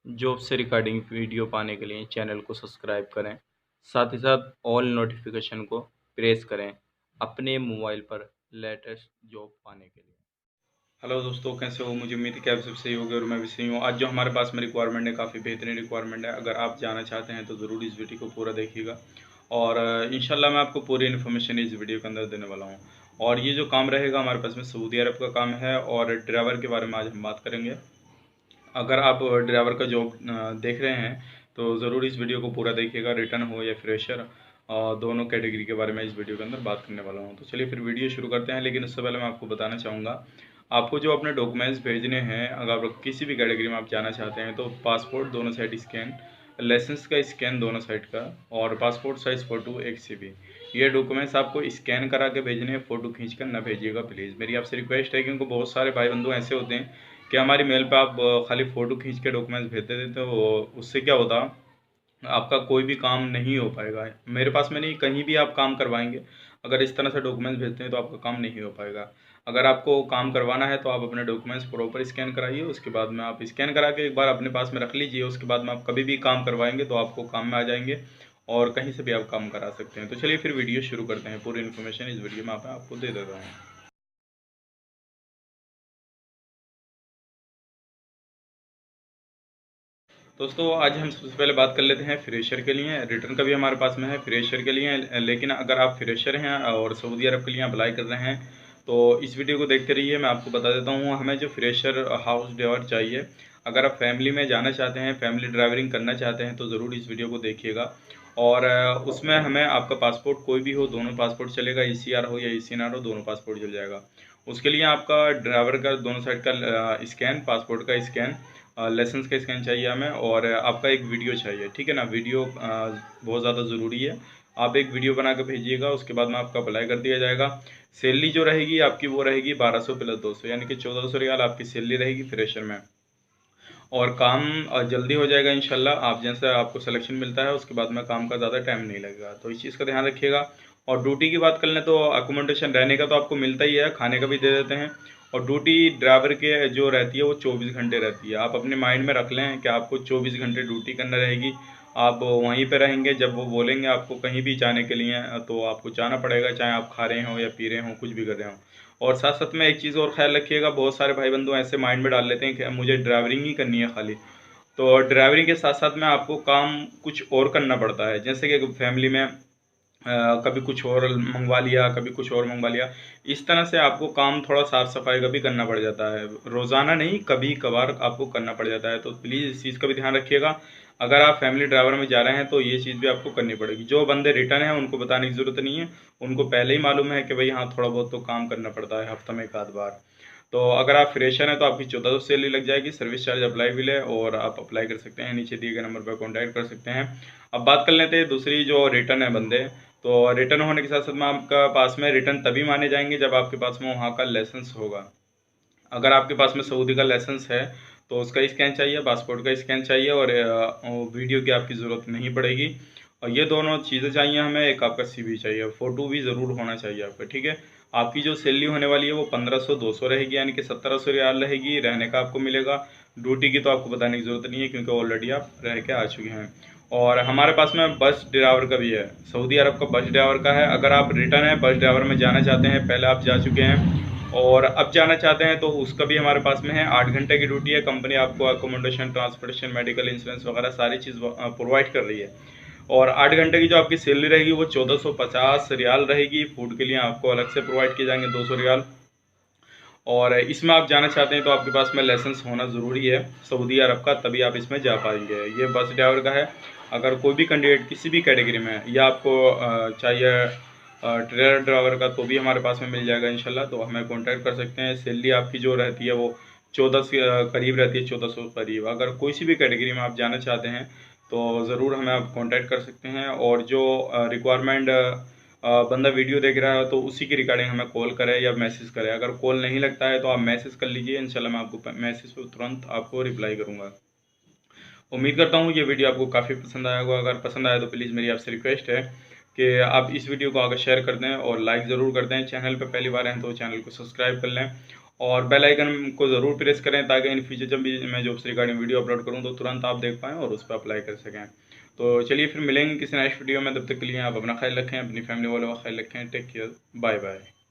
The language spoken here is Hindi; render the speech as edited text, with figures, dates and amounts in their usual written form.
जॉब से रिगार्डिंग वीडियो पाने के लिए चैनल को सब्सक्राइब करें। साथ ही साथ ऑल नोटिफिकेशन को प्रेस करें अपने मोबाइल पर लेटेस्ट जॉब पाने के लिए। हेलो दोस्तों, कैसे हो? मुझे उम्मीद है कि आप सब सही होंगे और मैं भी सही हूँ। आज जो हमारे पास में रिक्वायरमेंट है, काफ़ी बेहतरीन रिक्वायरमेंट है। अगर आप जाना चाहते हैं तो ज़रूर इस वीडियो को पूरा देखिएगा और इंशाल्लाह मैं आपको पूरी इन्फॉर्मेशन इस वीडियो के अंदर देने वाला हूँ। और ये जो काम रहेगा हमारे पास में सऊदी अरब का काम है और ड्राइवर के बारे में आज हम बात करेंगे। अगर आप ड्राइवर का जॉब देख रहे हैं तो ज़रूर इस वीडियो को पूरा देखिएगा, रिटर्न हो या फ्रेशर, दोनों कैटेगरी के बारे में इस वीडियो के अंदर बात करने वाला हूँ। तो चलिए फिर वीडियो शुरू करते हैं। लेकिन उससे पहले मैं आपको बताना चाहूँगा, आपको जो अपने डॉक्यूमेंट्स भेजने हैं, अगर आप किसी भी कैटेगरी में आप जाना चाहते हैं तो पासपोर्ट दोनों साइड स्कैन, लाइसेंस का स्कैन दोनों साइड का, और पासपोर्ट साइज़ फ़ोटो 1 CB, ये डॉक्यूमेंट्स आपको स्कैन करा के भेजने हैं। फ़ोटो खींच कर ना भेजिएगा प्लीज़, मेरी आपसे रिक्वेस्ट है, क्योंकि बहुत सारे भाई बंधु ऐसे होते हैं कि हमारी मेल पे आप खाली फ़ोटो खींच के डॉक्यूमेंट्स भेजते देते हो। उससे क्या होता, आपका कोई भी काम नहीं हो पाएगा। मेरे पास में नहीं, कहीं भी आप काम करवाएंगे, अगर इस तरह से डॉक्यूमेंट्स भेजते हैं तो आपका काम नहीं हो पाएगा। अगर आपको काम करवाना है तो आप अपने डॉक्यूमेंट्स प्रॉपर स्कैन कराइए, उसके बाद में आप स्कैन करा के एक बार अपने पास में रख लीजिए। उसके बाद में आप कभी भी काम करवाएंगे तो आपको काम में आ जाएंगे और कहीं से भी आप काम करा सकते हैं। तो चलिए फिर वीडियो शुरू करते हैं। पूरी इन्फॉर्मेशन इस वीडियो में आपको दे देता हूँ। दोस्तों, आज हम सबसे पहले बात कर लेते हैं फ्रेशर के लिए। रिटर्न का भी हमारे पास में है फ्रेशर के लिए। लेकिन अगर आप फ्रेशर हैं और सऊदी अरब के लिए अप्लाई कर रहे हैं तो इस वीडियो को देखते रहिए। मैं आपको बता देता हूँ, हमें जो फ्रेशर हाउस ड्राइवर चाहिए, अगर आप फैमिली में जाना चाहते हैं, फैमिली ड्राइवरिंग करना चाहते हैं तो ज़रूर इस वीडियो को देखिएगा। और उसमें हमें आपका पासपोर्ट कोई भी हो, दोनों पासपोर्ट चलेगा, ECR हो या ECNR हो, दोनों पासपोर्ट चल जाएगा। उसके लिए आपका ड्राइवर का दोनों साइड का स्कैन, पासपोर्ट का स्कैन, लाइसेंस का स्कैन चाहिए हमें, और आपका एक वीडियो चाहिए, ठीक है ना। वीडियो बहुत ज़्यादा ज़रूरी है। आप एक वीडियो बना कर भेजिएगा, उसके बाद में आपका अप्लाई कर दिया जाएगा। सैलरी जो रहेगी आपकी वो रहेगी 1200 प्लस 200, यानी कि 1400 रियाल आपकी सैलरी रहेगी फ्रेशर में। और काम जल्दी हो जाएगा इंशाल्लाह। आप जैसे आपको सिलेक्शन मिलता है उसके बाद में काम का ज़्यादा टाइम नहीं लगेगा, तो इस चीज़ का ध्यान रखिएगा। और ड्यूटी की बात कर लें तो अकोमोडेशन रहने का तो आपको मिलता ही है, खाने का भी दे देते हैं। और ड्यूटी ड्राइवर के जो रहती है वो 24 घंटे रहती है। आप अपने माइंड में रख लें कि आपको 24 घंटे ड्यूटी करना रहेगी। आप वहीं पर रहेंगे, जब वो बोलेंगे आपको कहीं भी जाने के लिए तो आपको जाना पड़ेगा, चाहे आप खा रहे हो या पी रहे हो, कुछ भी कर रहे हो। और साथ साथ में एक चीज़ और ख्याल रखिएगा, बहुत सारे भाई बंधु ऐसे माइंड में डाल लेते हैं कि मुझे ड्राइवरिंग ही करनी है खाली। तो ड्राइवरिंग के साथ साथ में आपको काम कुछ और करना पड़ता है, जैसे कि फैमिली में कभी कुछ और मंगवा लिया, कभी कुछ और मंगवा लिया। इस तरह से आपको काम थोड़ा साफ सफाई का भी करना पड़ जाता है, रोज़ाना नहीं, कभी कभार आपको करना पड़ जाता है। तो प्लीज़ इस चीज़ का भी ध्यान रखिएगा। अगर आप फैमिली ड्राइवर में जा रहे हैं तो ये चीज़ भी आपको करनी पड़ेगी। जो बंदे रिटर्न हैं उनको बताने की ज़रूरत नहीं है, उनको पहले ही मालूम है कि भाई हाँ, थोड़ा बहुत तो काम करना पड़ता है हफ्ते में एक आध बार। तो अगर आप फ्रेशर हैं तो आपकी 1400 सैलरी लग जाएगी, सर्विस चार्ज अप्लाई है, और आप अप्लाई कर सकते हैं, नीचे दिए गए नंबर पर कॉन्टैक्ट कर सकते हैं। अब बात कर लेते हैं दूसरी जो रिटर्न है बंदे। तो रिटर्न होने के साथ साथ में आपका पास में रिटर्न तभी माने जाएंगे जब आपके पास में वहाँ का लाइसेंस होगा। अगर आपके पास में सऊदी का लाइसेंस है तो उसका स्कैन चाहिए, पासपोर्ट का स्कैन चाहिए, और वीडियो की आपकी ज़रूरत नहीं पड़ेगी। और ये दोनों चीज़ें चाहिए हमें। एक आपका CV चाहिए, फ़ोटो भी ज़रूर होना चाहिए आपका, ठीक है। आपकी जो सैलरी होने वाली है वो 1500 200 रहेगी, यानी कि 1700 रियाल रहेगी। रहने का आपको मिलेगा। ड्यूटी की तो आपको बताने की ज़रूरत नहीं है, क्योंकि ऑलरेडी आप रह के आ चुके हैं। और हमारे पास में बस ड्राइवर का भी है, सऊदी अरब का बस ड्राइवर का है। अगर आप रिटर्न है, बस ड्राइवर में जाना चाहते हैं, पहले आप जा चुके हैं और अब जाना चाहते हैं, तो उसका भी हमारे पास में है। 8 घंटे की ड्यूटी है। कंपनी आपको अकोमोडेशन, ट्रांसपोर्टेशन, मेडिकल इंश्योरेंस वगैरह सारी चीज़ प्रोवाइड कर रही है। और 8 घंटे की जो आपकी सैलरी रहेगी वो 1450 रियाल रहेगी। फूड के लिए आपको अलग से प्रोवाइड किए जाएंगे 200 रियाल। और इसमें आप जाना चाहते हैं तो आपके पास में लाइसेंस होना ज़रूरी है सऊदी अरब का, तभी आप इसमें जा पाएंगे। ये बस ड्राइवर का है। अगर कोई भी कैंडिडेट किसी भी कैटेगरी में है, या आपको चाहिए ट्रेलर ड्राइवर का, तो भी हमारे पास में मिल जाएगा इंशाल्लाह। तो हमें कांटेक्ट कर सकते हैं। सैलरी आपकी जो रहती है वो 14 से करीब रहती है, 1400 करीब। अगर कोई सी भी कैटेगरी में आप जाना चाहते हैं तो ज़रूर हमें आप कांटेक्ट कर सकते हैं। और जो रिक्वायरमेंट बंदा वीडियो देख रहा है तो उसी की रिगार्डिंग हमें कॉल करे या मैसेज करे। अगर कॉल नहीं लगता है तो आप मैसेज कर लीजिए, इंशाल्लाह मैं आपको मैसेज पे तुरंत आपको रिप्लाई करूँगा। उम्मीद करता हूँ ये वीडियो आपको काफ़ी पसंद आया होगा। अगर पसंद आया तो प्लीज़ मेरी आपसे रिक्वेस्ट है कि आप इस वीडियो को आगे शेयर कर दें और लाइक ज़रूर कर दें। चैनल पर पहली बार हैं तो चैनल को सब्सक्राइब कर लें। और बेल आइकन को ज़रूर प्रेस करें ताकि इन फ्यूचर जब भी मैं जॉब्स रिगार्डिंग वीडियो अपलोड करूँ तो तुरंत आप देख पाएँ और उस पर अप्लाई कर सकें। तो चलिए फिर मिलेंगे किसी नेक्स्ट वीडियो में, तब तक के लिए आप अपना ख्याल रखें, अपनी फैमिली वालों का ख्याल रखें। Take care, bye bye.